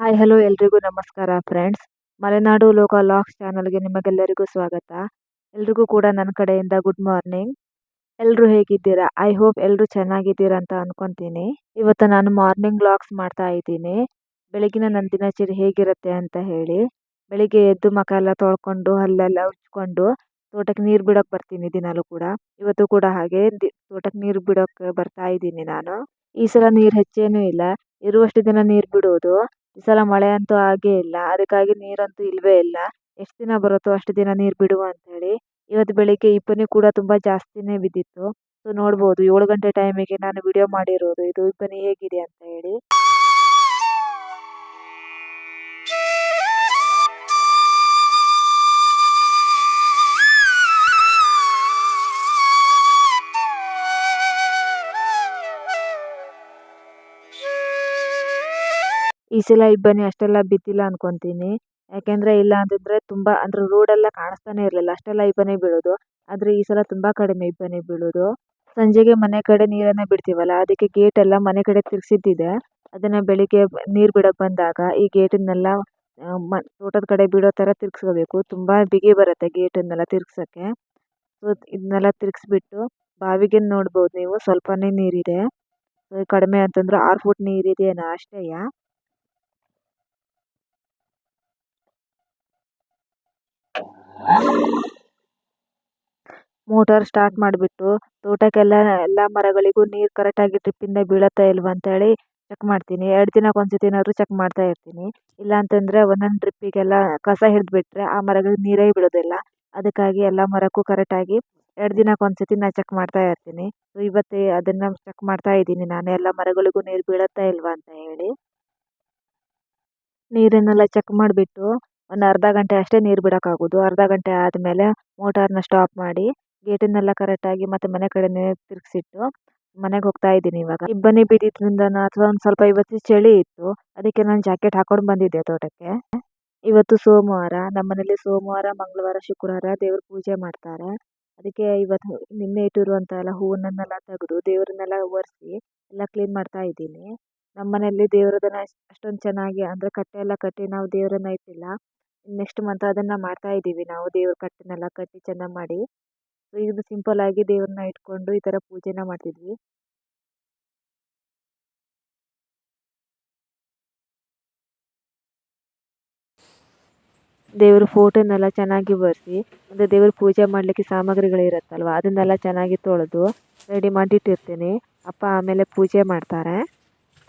Hi hello ಎಲ್ರಿಗೂ ನಮಸ್ಕಾರ friends. Malenadu local logs ಚಾನಲ್ಗೆ ನಿಮಗೆಲ್ಲರಿಗೂ ಸ್ವಾಗತ. ಎಲ್ರಿಗೂ ಕೂಡ ನನ್ನ ಕಡೆಯಿಂದ ಗುಡ್ ಮಾರ್ನಿಂಗ್. ಎಲ್ಲರೂ ಹೇಗಿದ್ದೀರಾ? ಐ ಹೋಪ್ ಎಲ್ಲರೂ ಚೆನ್ನಾಗಿದ್ದೀರಾ ಅಂತ ಅನ್ಕೊಂತೀನಿ. ಇವತ್ತು ನಾನು ಮಾರ್ನಿಂಗ್ ಲಾಗ್ಸ್ ಮಾಡ್ತಾ ಇದ್ದೀನಿ. ಬೆಳಗಿನ ನನ್ನ ದಿನಚರಿ ಹೇಗಿರುತ್ತೆ ಅಂತ ಹೇಳಿ. ಬೆಳಿಗ್ಗೆ ಎದ್ದು ಮುಖ ಎಲ್ಲ ತೊಳ್ಕೊಂಡು ಹಲ್ಲೆಲ್ಲ ಉಜ್ಕೊಂಡು ತೋಟಕ್ಕೆ ನೀರು ಬಿಡೋಕೆ ಬರ್ತೀನಿ ದಿನಾಲೂ ಕೂಡ. ಇವತ್ತು ಕೂಡ ಹಾಗೆ ತೋಟಕ್ಕೆ ನೀರು ಬಿಡೋಕೆ ಬರ್ತಾ ಇದ್ದೀನಿ ನಾನು. ಈ ಸಲ ನೀರು ಹೆಚ್ಚೇನೂ ಇಲ್ಲ, ಇರುವಷ್ಟು ದಿನ ನೀರು ಬಿಡೋದು. ಈ ಸಲ ಮಳೆ ಅಂತೂ ಆಗೇ ಇಲ್ಲ, ಅದಕ್ಕಾಗಿ ನೀರಂತೂ ಇಲ್ವೇ ಇಲ್ಲ. ಎಷ್ಟು ದಿನ ಬರುತ್ತೋ ಅಷ್ಟು ದಿನ ನೀರು ಬಿಡುವ ಅಂತ ಹೇಳಿ. ಇವತ್ತು ಬೆಳಿಗ್ಗೆ ಇಬ್ಬನಿ ಕೂಡ ತುಂಬಾ ಜಾಸ್ತಿನೇ ಬಿದ್ದಿತ್ತು. ಸೊ ನೋಡ್ಬೋದು 7 ಗಂಟೆ ಟೈಮಿಗೆ ನಾನು ವಿಡಿಯೋ ಮಾಡಿರೋದು ಇದು ಇಬ್ಬನಿ ಹೇಗಿದೆ ಅಂತ ಹೇಳಿ. ಈ ಸಲ ಇಬ್ಬನಿ ಅಷ್ಟೆಲ್ಲ ಬಿದ್ದಿಲ್ಲ ಅನ್ಕೊಂತೀನಿ. ಯಾಕೆಂದ್ರೆ ಇಲ್ಲ ಅಂತಂದ್ರೆ ತುಂಬಾ ಅಂದ್ರೆ ರೋಡ್ ಎಲ್ಲ ಕಾಣಿಸ್ತಾನೆ ಇರಲಿಲ್ಲ, ಅಷ್ಟೆಲ್ಲ ಇಬ್ಬನಿ ಬೀಳೋದು. ಆದ್ರೆ ಈ ಸಲ ತುಂಬಾ ಕಡಿಮೆ ಇಬ್ಬನಿ ಬೀಳೋದು. ಸಂಜೆಗೆ ಮನೆ ಕಡೆ ನೀರನ್ನ ಬಿಡ್ತೀವಲ್ಲ, ಅದಕ್ಕೆ ಗೇಟ್ ಎಲ್ಲ ಮನೆ ಕಡೆ ತಿರ್ಗಿಸಿದ್ದಿದೆ. ಅದನ್ನ ಬೆಳಿಗ್ಗೆ ನೀರು ಬಿಡಕ್ ಬಂದಾಗ ಈ ಗೇಟನ್ನೆಲ್ಲ ತೋಟದ ಕಡೆ ಬಿಡೋ ತರ ತಿರ್ಗಿಸ್ಕೋಬೇಕು. ತುಂಬಾ ಬಿಗಿ ಬರುತ್ತೆ ಗೇಟನ್ನೆಲ್ಲ ತಿರ್ಗ್ಸಕ್ಕೆ. ಸೊ ಇದನ್ನೆಲ್ಲ ತಿರ್ಗಿಸ್ಬಿಟ್ಟು ಬಾವಿಗೆ ನೋಡ್ಬೋದು ನೀವು ಸ್ವಲ್ಪನೇ ನೀರಿದೆ. ಕಡಿಮೆ ಅಂತಂದ್ರೆ 6 ಫುಟ್ ನೀರಿದೆಯೇನೋ ಅಷ್ಟೇಯ. ಮೋಟಾರ್ ಸ್ಟಾರ್ಟ್ ಮಾಡಿಬಿಟ್ಟು ತೋಟಕ್ಕೆಲ್ಲ ಎಲ್ಲ ಮರಗಳಿಗೂ ನೀರು ಕರೆಕ್ಟಾಗಿ ಡ್ರಿಪ್ಪಿಂದ ಬೀಳತ್ತಾ ಇಲ್ವಾ ಅಂತ ಹೇಳಿ ಚೆಕ್ ಮಾಡ್ತೀನಿ. 2 ದಿನಕ್ಕೆ ಒಂದ್ಸತಿನಾದ್ರೂ ಚೆಕ್ ಮಾಡ್ತಾ ಇರ್ತೀನಿ. ಇಲ್ಲ ಅಂತಂದ್ರೆ ಒಂದೊಂದು ಡ್ರಿಪ್ಪಿಗೆಲ್ಲ ಕಸ ಹಿಡಿದ್ಬಿಟ್ರೆ ಆ ಮರಗಳಿಗೆ ನೀರೇ ಬೀಳೋದಿಲ್ಲ. ಅದಕ್ಕಾಗಿ ಎಲ್ಲ ಮರಕ್ಕೂ ಕರೆಕ್ಟಾಗಿ 2 ದಿನಕ್ಕೆ ಒಂದ್ಸತಿ ನಾನು ಚೆಕ್ ಮಾಡ್ತಾ ಇರ್ತೀನಿ. ಸೊ ಇವತ್ತೇ ಅದನ್ನ ಚೆಕ್ ಮಾಡ್ತಾ ಇದ್ದೀನಿ ನಾನು, ಎಲ್ಲ ಮರಗಳಿಗೂ ನೀರು ಬೀಳತ್ತಾ ಇಲ್ವಾ ಅಂತ ಹೇಳಿ. ನೀರನ್ನೆಲ್ಲ ಚೆಕ್ ಮಾಡಿಬಿಟ್ಟು ಒಂದು ಅರ್ಧ ಗಂಟೆ ಅಷ್ಟೇ ನೀರು ಬಿಡೋಕ್ಕಾಗೋದು. ಅರ್ಧ ಗಂಟೆ ಆದಮೇಲೆ ಮೋಟಾರ್ನ ಸ್ಟಾಪ್ ಮಾಡಿ ಗೇಟನ್ನೆಲ್ಲ ಕರೆಕ್ಟಾಗಿ ಮತ್ತೆ ಮನೆ ಕಡೆನೇ ತಿರುಗಿಸಿಟ್ಟು ಮನೆಗೆ ಹೋಗ್ತಾ ಇದ್ದೀನಿ ಇವಾಗ. ಇಬ್ಬನಿ ಬಿದ್ದಿದ್ರಿಂದ ಅಥವಾ ಒಂದು ಸ್ವಲ್ಪ ಇವತ್ತು ಚಳಿ ಇತ್ತು, ಅದಕ್ಕೆ ನಾನು ಜಾಕೆಟ್ ಹಾಕೊಂಡು ಬಂದಿದ್ದೆ ತೋಟಕ್ಕೆ. ಇವತ್ತು ಸೋಮವಾರ, ನಮ್ಮನೇಲಿ ಸೋಮವಾರ, ಮಂಗಳವಾರ, ಶುಕ್ರವಾರ ದೇವ್ರ ಪೂಜೆ ಮಾಡ್ತಾರೆ. ಅದಕ್ಕೆ ಇವತ್ತು ನಿನ್ನೆ ಇಟ್ಟಿರುವಂಥ ಎಲ್ಲ ಹೂವನ್ನೆಲ್ಲ ತೆಗೆದು ದೇವರನ್ನೆಲ್ಲ ಒರೆಸಿ ಎಲ್ಲ ಕ್ಲೀನ್ ಮಾಡ್ತಾ ಇದ್ದೀನಿ. ನಮ್ಮ ಮನೆಯಲ್ಲಿ ದೇವ್ರದನ್ನ ಅಷ್ಟೊಂದು ಚೆನ್ನಾಗಿ ಅಂದರೆ ಕಟ್ಟೆ ಎಲ್ಲ ಕಟ್ಟಿ ನಾವು ದೇವರನ್ನ ಇಟ್ಟಿಲ್ಲ. ನೆಕ್ಸ್ಟ್ ಮಂತ್ ಅದನ್ನು ಮಾಡ್ತಾ ಇದ್ದೀವಿ ನಾವು, ದೇವ್ರ ಕಟ್ಟನ್ನೆಲ್ಲ ಕಟ್ಟಿ ಚೆನ್ನಾಗಿ ಮಾಡಿ. ಸೊ ಇದು ಸಿಂಪಲ್ ಆಗಿ ದೇವ್ರನ್ನ ಇಟ್ಕೊಂಡು ಈ ಥರ ಪೂಜೆನ ಮಾಡ್ತಿದ್ವಿ. ದೇವ್ರ ಫೋಟೋನೆಲ್ಲ ಚೆನ್ನಾಗಿ ಒರೆಸಿ ಅಂದರೆ ದೇವ್ರ ಪೂಜೆ ಮಾಡಲಿಕ್ಕೆ ಸಾಮಗ್ರಿಗಳಿರುತ್ತಲ್ವ ಅದನ್ನೆಲ್ಲ ಚೆನ್ನಾಗಿ ತೊಳೆದು ರೆಡಿ ಮಾಡಿಟ್ಟಿರ್ತೀನಿ. ಅಪ್ಪ ಆಮೇಲೆ ಪೂಜೆ ಮಾಡ್ತಾರೆ.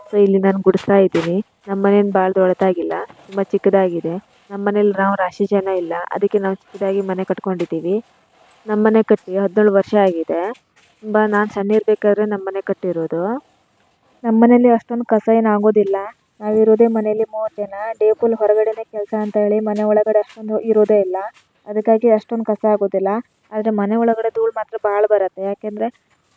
ಸೊ ಇಲ್ಲಿ ನಾನು ಗುಡಿಸ್ತಾ ಇದ್ದೀನಿ. ನಮ್ಮ ಮನೇನು ಭಾಳ ದೊಡ್ಡದಾಗಿಲ್ಲ, ತುಂಬ ಚಿಕ್ಕದಾಗಿದೆ. ನಮ್ಮ ಮನೇಲಿ ನಾವು ರಾಶಿ ಜನ ಇಲ್ಲ, ಅದಕ್ಕೆ ನಾವು ಚಿಕ್ಕದಾಗಿ ಮನೆ ಕಟ್ಕೊಂಡಿದ್ದೀವಿ. ನಮ್ಮ ಮನೆ ಕಟ್ಟಿ 17 ವರ್ಷ ಆಗಿದೆ. ನಾನು ಸಣ್ಣ ಇರಬೇಕಾದ್ರೆ ನಮ್ಮ ಮನೆ ಕಟ್ಟಿರೋದು. ನಮ್ಮ ಮನೇಲಿ ಅಷ್ಟೊಂದು ಕಸ ಏನು ಆಗೋದಿಲ್ಲ. ನಾವಿರೋದೇ ಮನೇಲಿ 3 ಜನ. ಡೇ ಫುಲ್ ಹೊರಗಡೆನೇ ಕೆಲಸ ಅಂತ ಹೇಳಿ ಮನೆ ಒಳಗಡೆ ಅಷ್ಟೊಂದು ಇರೋದೇ ಇಲ್ಲ, ಅದಕ್ಕಾಗಿ ಅಷ್ಟೊಂದು ಕಸ ಆಗೋದಿಲ್ಲ. ಆದರೆ ಮನೆ ಒಳಗಡೆ ಧೂಳು ಮಾತ್ರ ಭಾಳ ಬರುತ್ತೆ. ಯಾಕೆಂದರೆ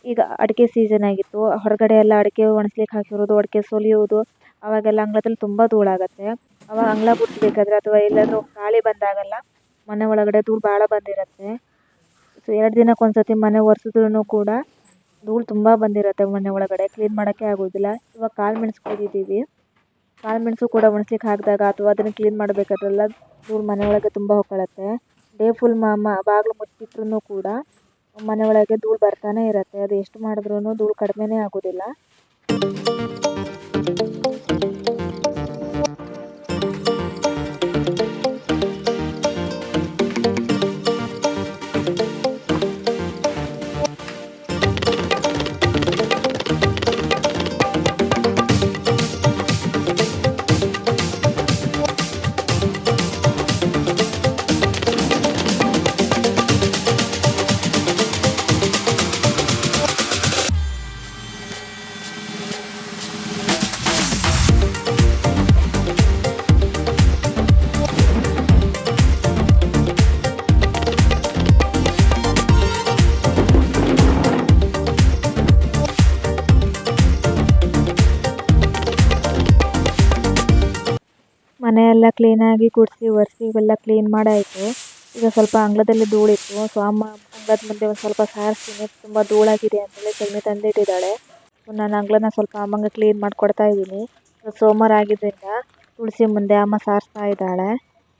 ಈಗ ಅಡಿಕೆ ಸೀಸನ್ ಆಗಿತ್ತು, ಹೊರಗಡೆ ಎಲ್ಲ ಅಡಿಕೆ ಒಣಸ್ಲಿಕ್ಕೆ ಹಾಕಿರೋದು, ಅಡಿಕೆ ಸುಲಿಯೋದು, ಅವಾಗೆಲ್ಲ ಅಂಗಳದಲ್ಲಿ ತುಂಬ ಧೂಳಾಗುತ್ತೆ. ಅವಾಗ ಅಂಗಳ ಗುಡಿಸ್ಬೇಕಾದ್ರೆ ಅಥವಾ ಎಲ್ಲಾದರೂ ಗಾಳಿ ಬಂದಾಗೆಲ್ಲ ಮನೆ ಒಳಗಡೆ ಧೂಳು ಭಾಳ ಬಂದಿರುತ್ತೆ. ಸೊ 2 ದಿನಕ್ಕೆ ಒಂದ್ಸತಿ ಮನೆ ಒರೆಸಿದ್ರೂ ಕೂಡ ಧೂಳು ತುಂಬ ಬಂದಿರುತ್ತೆ ಮನೆ ಒಳಗಡೆ, ಕ್ಲೀನ್ ಮಾಡೋಕ್ಕೆ ಆಗೋದಿಲ್ಲ. ಇವಾಗ ಕಾಳು ಮೆಣಸು ಕೊಯ್ದಿದ್ದೀವಿ. ಕಾಳು ಮೆಣಸು ಕೂಡ ಒಣಸ್ಲಿಕ್ಕೆ ಹಾಕಿದಾಗ ಅಥವಾ ಅದನ್ನು ಕ್ಲೀನ್ ಮಾಡಬೇಕಾದ್ರೆಲ್ಲ ಧೂಳು ಮನೆ ಒಳಗೆ ತುಂಬ ಹೊಕ್ಕೊಳ್ಳುತ್ತೆ. ಡೇ ಫುಲ್ ಬಾಗಿಲು ಮುಚ್ಚಿಟ್ರೂ ಕೂಡ ಮನೆ ಒಳಗೆ ಧೂಳು ಬರ್ತಾನೆ ಇರುತ್ತೆ. ಅದು ಎಷ್ಟು ಮಾಡಿದ್ರೂ ಧೂಳು ಕಡಿಮೆನೇ ಆಗೋದಿಲ್ಲ. ಮನೆಯೆಲ್ಲ ಕ್ಲೀನಾಗಿ ಗುಡಿಸಿ ಒರೆಸಿ ಇವೆಲ್ಲ ಕ್ಲೀನ್ ಮಾಡಾಯಿತು. ಈಗ ಸ್ವಲ್ಪ ಅಂಗಳದಲ್ಲಿ ಧೂಳಿತ್ತು. ಸೊ ಅಮ್ಮ ಅಂಗಳದ ಮುಂದೆ ಒಂದು ಸ್ವಲ್ಪ ಸಾರಿಸ್ತೀನಿ, ತುಂಬ ಧೂಳಾಗಿದೆ ಅಂತೇಳಿ ಸಗಣಿ ತಂದಿಟ್ಟಿದ್ದಾಳೆ. ನಾನು ಅಂಗಳನ ಸ್ವಲ್ಪ ಅಮ್ಮಂಗೆ ಕ್ಲೀನ್ ಮಾಡಿಕೊಡ್ತಾ ಇದ್ದೀನಿ. ಸೋಮವಾರ ಆಗಿದ್ದರಿಂದ ತುಳಸಿ ಮುಂದೆ ಅಮ್ಮ ಸಾರಿಸ್ತಾ ಇದ್ದಾಳೆ.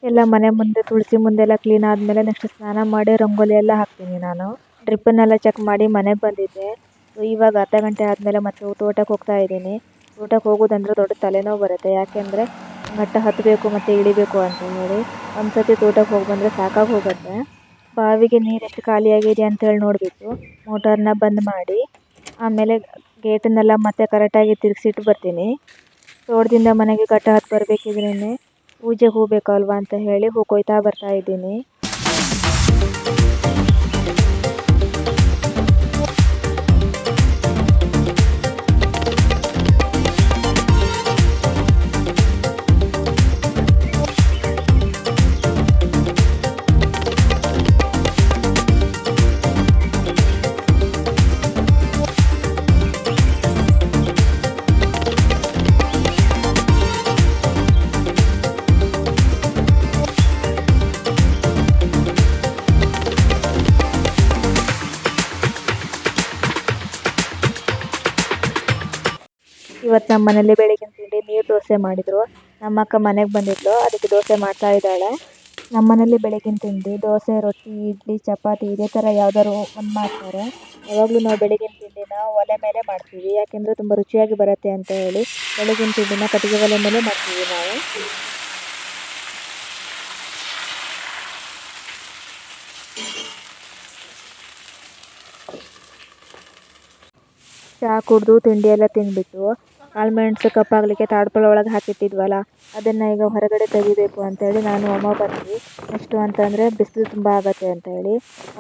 ಎಲ್ಲ ಮನೆ ಮುಂದೆ ತುಳಸಿ ಮುಂದೆ ಎಲ್ಲ ಕ್ಲೀನ್ ಆದಮೇಲೆ ನೆಕ್ಸ್ಟ್ ಸ್ನಾನ ಮಾಡಿ ರಂಗೋಲಿ ಎಲ್ಲ ಹಾಕ್ತೀನಿ ನಾನು. ಡ್ರಿಪ್ಪನ್ನೆಲ್ಲ ಚೆಕ್ ಮಾಡಿ ಮನೆಗೆ ಬಂದಿದ್ದೆ. ಸೊ ಇವಾಗ ಅರ್ಧ ಗಂಟೆ ಆದಮೇಲೆ ಮತ್ತೆ ತೋಟಕ್ಕೆ ಹೋಗ್ತಾ ಇದ್ದೀನಿ. ತೋಟಕ್ಕೆ ಹೋಗೋದಂದ್ರೆ ದೊಡ್ಡ ತಲೆನೋವು ಬರುತ್ತೆ. ಯಾಕೆಂದರೆ ಘಟ್ಟ ಹತ್ತಬೇಕು ಮತ್ತು ಇಳಿಬೇಕು ಅಂತ ಹೇಳಿ. ಒಂದು ಸತಿ ತೋಟಕ್ಕೆ ಹೋಗಿ ಬಂದರೆ ಸಾಕಾಗಿ ಹೋಗುತ್ತೆ. ಬಾವಿಗೆ ನೀರು ಎಷ್ಟು ಖಾಲಿಯಾಗಿದೆ ಅಂತೇಳಿ ನೋಡಿಬಿಟ್ಟು ಮೋಟಾರ್ನ ಬಂದ್ ಮಾಡಿ ಆಮೇಲೆ ಗೇಟನ್ನೆಲ್ಲ ಮತ್ತೆ ಕರೆಕ್ಟಾಗಿ ತಿರುಗಿಸಿಟ್ಟು ಬರ್ತೀನಿ. ತೋಟದಿಂದ ಮನೆಗೆ ಘಟ್ಟ ಹತ್ತಿ ಬರಬೇಕಿದ್ರೇ ಪೂಜೆಗೆ ಹೋಗ್ಬೇಕಲ್ವಾ ಅಂತ ಹೇಳಿ ಕೊಯ್ತಾ ಬರ್ತಾ ಇದ್ದೀನಿ. ಇವತ್ತು ನಮ್ಮ ಮನೇಲಿ ಬೆಳಗಿನ ತಿಂಡಿ ನೀರು ದೋಸೆ ಮಾಡಿದರು. ನಮ್ಮ ಅಕ್ಕ ಮನೆಗೆ ಬಂದಿದ್ಲು, ಅದಕ್ಕೆ ದೋಸೆ ಮಾಡ್ತಾ ಇದ್ದಾಳೆ. ನಮ್ಮ ಮನೇಲಿ ಬೆಳಗಿನ ತಿಂಡಿ ದೋಸೆ, ರೊಟ್ಟಿ, ಇಡ್ಲಿ, ಚಪಾತಿ ಇದೇ ಥರ ಯಾವ್ದಾದ್ರು ಒಂದು ಮಾಡ್ತಾರೆ. ಯಾವಾಗಲೂ ನಾವು ಬೆಳಗಿನ ತಿಂಡಿನ ಒಲೆ ಮೇಲೆ ಮಾಡ್ತೀವಿ. ಯಾಕೆಂದರೆ ತುಂಬ ರುಚಿಯಾಗಿ ಬರುತ್ತೆ ಅಂತ ಹೇಳಿ ಬೆಳಗಿನ ತಿಂಡಿನ ಕಟ್ಟಿಗೆ ಒಲೆ ಮೇಲೆ ಮಾಡ್ತೀವಿ ನಾವು. ಚಹಾ ಕುಡಿದು ತಿಂಡಿ ಎಲ್ಲ ತಿಂದ್ಬಿಟ್ಟು ಕಾಳುಮೆಣಸು ಕಪ್ಪಾಗಲಿಕ್ಕೆ ತಾಡ್ಪಳ ಒಳಗೆ ಹಾಕಿಟ್ಟಿದ್ವಲ್ಲ ಅದನ್ನು ಈಗ ಹೊರಗಡೆ ತೆಗಿಬೇಕು ಅಂತೇಳಿ ನಾನು ಅಮ್ಮ ಬಂದ್ವಿ. ಎಷ್ಟು ಅಂತಂದರೆ ಬಿಸಿಲು ತುಂಬ ಆಗುತ್ತೆ ಅಂತ ಹೇಳಿ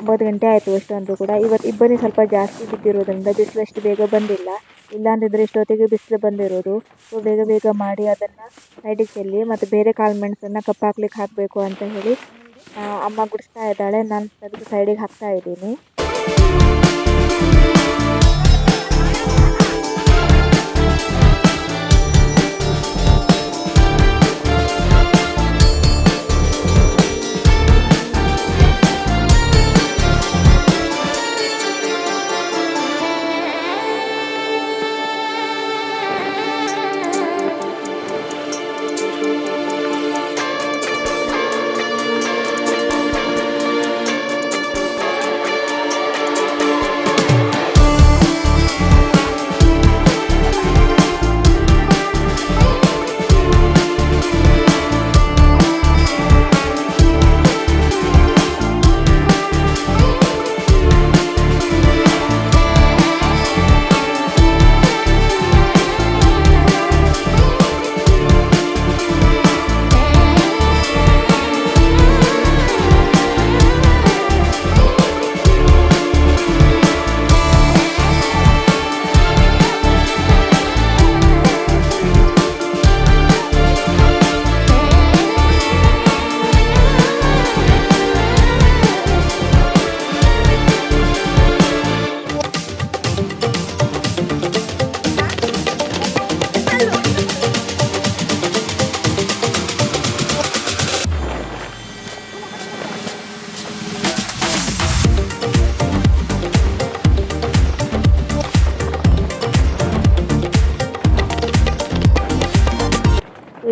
9 ಗಂಟೆ ಆಯಿತು. ಅಷ್ಟೊಂದು ಕೂಡ ಇವತ್ತು ಇಬ್ಬನಿ ಸ್ವಲ್ಪ ಜಾಸ್ತಿ ಬಿದ್ದಿರೋದ್ರಿಂದ ಬಿಸಿಲು ಅಷ್ಟು ಬೇಗ ಬಂದಿಲ್ಲ. ಇಲ್ಲಾಂದಿದ್ರೆ ಇಷ್ಟೊತ್ತಿಗೆ ಬಿಸಿಲು ಬಂದಿರೋದು. ಸೊ ಬೇಗ ಬೇಗ ಮಾಡಿ ಅದನ್ನು ಸೈಡಿಗೆ ಚೆಲ್ಲಿ ಮತ್ತು ಬೇರೆ ಕಾಳುಮೆಣಸನ್ನು ಕಪ್ಪಾಕ್ಲಿಕ್ಕೆ ಹಾಕಬೇಕು ಅಂತ ಹೇಳಿ ಅಮ್ಮ ಗುಡಿಸ್ತಾ ಇದ್ದಾಳೆ. ನಾನು ತೆಗೆದು ಸೈಡಿಗೆ ಹಾಕ್ತಾ ಇದ್ದೀನಿ.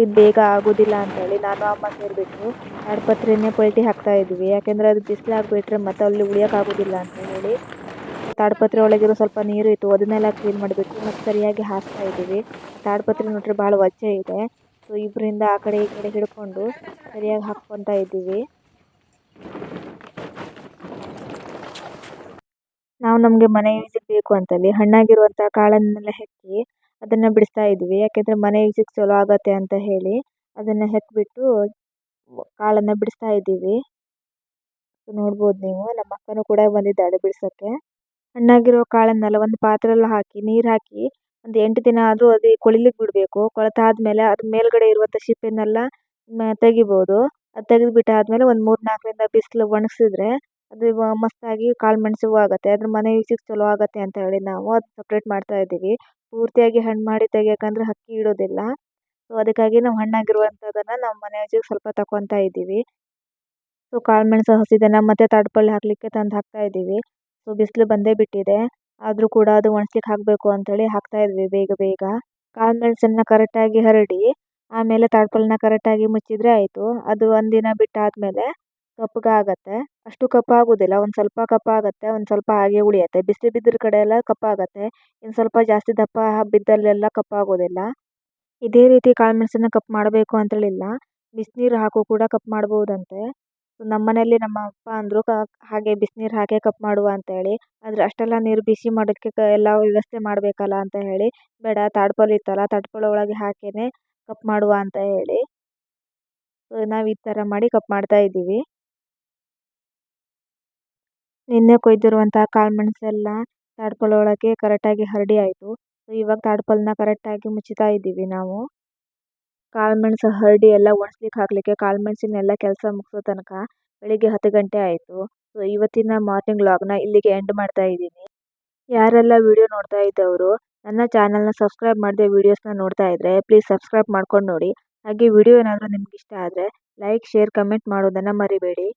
ಇದು ಬೇಗ ಆಗೋದಿಲ್ಲ ಅಂತೇಳಿ ನಾನು ಅಮ್ಮ ಸೇರಿಬಿಟ್ಟು ತಾಡ್ಪತ್ರೆನೇ ಪಲ್ಟಿ ಹಾಕ್ತಾ ಇದ್ವಿ. ಯಾಕೆಂದರೆ ಅದು ಬಿಸಿಲಾಗ್ಬಿಟ್ರೆ ಮತ್ತೆ ಅಲ್ಲಿ ಉಳಿಯೋಕ್ಕಾಗೋದಿಲ್ಲ ಅಂತ ಹೇಳಿ ತಾಡ್ಪತ್ರೆ ಒಳಗಿರೋ ಸ್ವಲ್ಪ ನೀರು ಇತ್ತು, ಅದನ್ನೆಲ್ಲ ಕ್ಲೀನ್ ಮಾಡಿಬಿಟ್ಟು ಮತ್ತೆ ಸರಿಯಾಗಿ ಹಾಕ್ತಾ ಇದ್ದೀವಿ. ತಾಡ್ಪತ್ರೆ ನೋಡ್ರೆ ಭಾಳ ವಜ್ಜೆ ಇದೆ. ಸೊ ಇಬ್ಬರಿಂದ ಆ ಕಡೆ ಈ ಕಡೆ ಹಿಡ್ಕೊಂಡು ಸರಿಯಾಗಿ ಹಾಕ್ಕೊತಾ ಇದ್ದೀವಿ. ನಾವು ನಮಗೆ ಮನೆ ಯೂಸಿಗೆ ಬೇಕು ಅಂತೇಳಿ ಹಣ್ಣಾಗಿರುವಂಥ ಕಾಳನ್ನೆಲ್ಲ ಹೆಕ್ಕಿ ಅದನ್ನು ಬಿಡಿಸ್ತಾ ಇದ್ವಿ. ಯಾಕೆಂದರೆ ಮನೆ ಯೂಸಿಗೆ ಚಲೋ ಆಗುತ್ತೆ ಅಂತ ಹೇಳಿ ಅದನ್ನು ಹೆಕ್ಬಿಟ್ಟು ಕಾಳನ್ನು ಬಿಡಿಸ್ತಾ ಇದ್ದೀವಿ. ನೋಡ್ಬೋದು ನೀವು, ನಮ್ಮ ಅಕ್ಕನೂ ಕೂಡ ಬಂದಿದ್ದಾಳೆ ಬಿಡ್ಸೋಕ್ಕೆ. ಹಣ್ಣಾಗಿರೋ ಕಾಳನ್ನೆಲ್ಲ ಒಂದು ಪಾತ್ರೆಯಲ್ಲಿ ಹಾಕಿ ನೀರು ಹಾಕಿ ಒಂದು 8 ದಿನ ಆದರೂ ಅದು ಕೊಳಿಲಿಕ್ಕೆ ಬಿಡಬೇಕು. ಕೊಳೆತಾದ್ಮೇಲೆ ಅದ್ರ ಮೇಲ್ಗಡೆ ಇರುವಂಥ ಸಿಪ್ಪೆನೆಲ್ಲ ತೆಗಿಬೋದು. ಅದು ತೆಗೆದುಬಿಟ್ಟಾದ್ಮೇಲೆ ಒಂದು 3-4 ಬಿಸಿಲು ಒಣಗಿಸಿದ್ರೆ ಅದು ಮಸ್ತಾಗಿ ಕಾಳುಮೆಣಸು ಆಗುತ್ತೆ. ಅದ್ರ ಮನೆ ಯೂಸಿಗೆ ಚಲೋ ಆಗುತ್ತೆ ಅಂತ ಹೇಳಿ ನಾವು ಅದು ಸಪ್ರೇಟ್ ಮಾಡ್ತಾ ಇದ್ದೀವಿ. ಪೂರ್ತಿಯಾಗಿ ಹಣ್ಣು ಮಾಡಿ ತೆಗಿಯೋಕ್ಕಂದ್ರೆ ಹಕ್ಕಿ ಇಡೋದಿಲ್ಲ. ಸೊ ಅದಕ್ಕಾಗಿ ನಾವು ಹಣ್ಣಾಗಿರುವಂಥದ್ದನ್ನು ನಮ್ಮ ಮನೆ ಯೂಸಿಗೆ ಸ್ವಲ್ಪ ತಗೊತಾ ಇದ್ದೀವಿ. ಸೊ ಕಾಳುಮೆಣಸು ಹಸಿದನ್ನು ಮತ್ತೆ ತಾಡ್ಪಳ್ಳಿ ಹಾಕಲಿಕ್ಕೆ ತಂದು ಹಾಕ್ತಾ ಇದ್ದೀವಿ. ಸೊ ಬಿಸಿಲು ಬಂದೇ ಬಿಟ್ಟಿದೆ, ಆದರೂ ಕೂಡ ಅದು ಒಣಗ್ಲಿಕ್ಕೆ ಹಾಕಬೇಕು ಅಂತೇಳಿ ಹಾಕ್ತಾ ಇದ್ವಿ ಬೇಗ ಬೇಗ. ಕಾಳುಮೆಣಸನ್ನು ಕರೆಕ್ಟಾಗಿ ಹರಡಿ ಆಮೇಲೆ ತಾಡ್ಪಲ್ನ ಕರೆಕ್ಟಾಗಿ ಮುಚ್ಚಿದ್ರೆ ಆಯಿತು. ಅದು ಒಂದಿನ ಬಿಟ್ಟಾದ್ಮೇಲೆ ಕಪ್ಪಗಾಗತ್ತೆ. ಅಷ್ಟು ಕಪ್ಪಾಗೋದಿಲ್ಲ, ಒಂದು ಸ್ವಲ್ಪ ಕಪ್ಪಾಗತ್ತೆ, ಒಂದು ಸ್ವಲ್ಪ ಹಾಗೆ ಉಳಿಯುತ್ತೆ. ಬಿಸಿಲು ಬಿದ್ದಿರೋ ಕಡೆ ಎಲ್ಲ ಕಪ್ಪಾಗತ್ತೆ, ಇನ್ನು ಸ್ವಲ್ಪ ಜಾಸ್ತಿ ದಪ್ಪ ಬಿದ್ದಲ್ಲೆಲ್ಲ ಕಪ್ಪಾಗೋದಿಲ್ಲ. ಇದೇ ರೀತಿ ಕಾಳುಮೆಣಸನ್ನ ಕಪ್ ಮಾಡಬೇಕು ಅಂತೇಳಿಲ್ಲ, ಬಿಸಿನೀರು ಹಾಕು ಕೂಡ ಕಪ್ ಮಾಡ್ಬೋದಂತೆ. ನಮ್ಮನೇಲಿ ನಮ್ಮ ಅಪ್ಪ ಅಂದರು ಹಾಗೆ ಬಿಸಿನೀರು ಹಾಕಿ ಕಪ್ ಮಾಡುವ ಅಂತೇಳಿ. ಆದರೆ ಅಷ್ಟೆಲ್ಲ ನೀರು ಬಿಸಿ ಮಾಡೋಕ್ಕೆ ಎಲ್ಲ ವ್ಯವಸ್ಥೆ ಮಾಡಬೇಕಲ್ಲ ಅಂತ ಹೇಳಿ, ಬೇಡ ತಾಡ್ಪಲ್ ಇತ್ತಲ್ಲ ತಾಡ್ಪಲ್ ಒಳಗೆ ಹಾಕಿನೇ ಕಪ್ ಮಾಡುವ ಅಂತ ಹೇಳಿ ನಾವು ಈ ಥರ ಮಾಡಿ ಕಪ್ ಮಾಡ್ತಾ ಇದ್ದೀವಿ. ನಿನ್ನೆ ಕೊಯ್ದಿರುವಂತಹ ಕಾಳುಮೆಣಸೆಲ್ಲ ತಾಡ್ಪಲ್ ಒಳಗೆ ಕರೆಕ್ಟಾಗಿ ಹರಡಿ ಆಯಿತು. ಇವಾಗ ತಾಡ್ಪಲ್ನ ಕರೆಕ್ಟಾಗಿ ಮುಚ್ಚುತ್ತಾ ಇದ್ದೀವಿ ನಾವು. ಕಾಳುಮೆಣಸು ಹರಡಿ ಎಲ್ಲ ಒಣಸ್ಲಿಕ್ಕೆ ಹಾಕಲಿಕ್ಕೆ ಕಾಳುಮೆಣಸಿನೆಲ್ಲ ಕೆಲಸ ಮುಗಿಸೋ ತನಕ ಬೆಳಿಗ್ಗೆ 10 ಗಂಟೆ ಆಯಿತು. ಸೊ ಇವತ್ತಿನ ಮಾರ್ನಿಂಗ್ ವ್ಲಾಗ್ನ ಇಲ್ಲಿಗೆ ಎಂಡ್ ಮಾಡ್ತಾ ಇದ್ದೀನಿ. ಯಾರೆಲ್ಲ ವಿಡಿಯೋ ನೋಡ್ತಾ ಇದ್ದವರು ನನ್ನ ಚಾನಲ್ನ ಸಬ್ಸ್ಕ್ರೈಬ್ ಮಾಡದೆ ವೀಡಿಯೋಸ್ನ ನೋಡ್ತಾ ಇದ್ದರೆ ಪ್ಲೀಸ್ ಸಬ್ಸ್ಕ್ರೈಬ್ ಮಾಡ್ಕೊಂಡು ನೋಡಿ. ಹಾಗೆ ವಿಡಿಯೋ ಏನಾದರೂ ನಿಮ್ಗೆ ಇಷ್ಟ ಆದರೆ ಲೈಕ್, ಶೇರ್, ಕಮೆಂಟ್ ಮಾಡೋದನ್ನು ಮರಿಬೇಡಿ.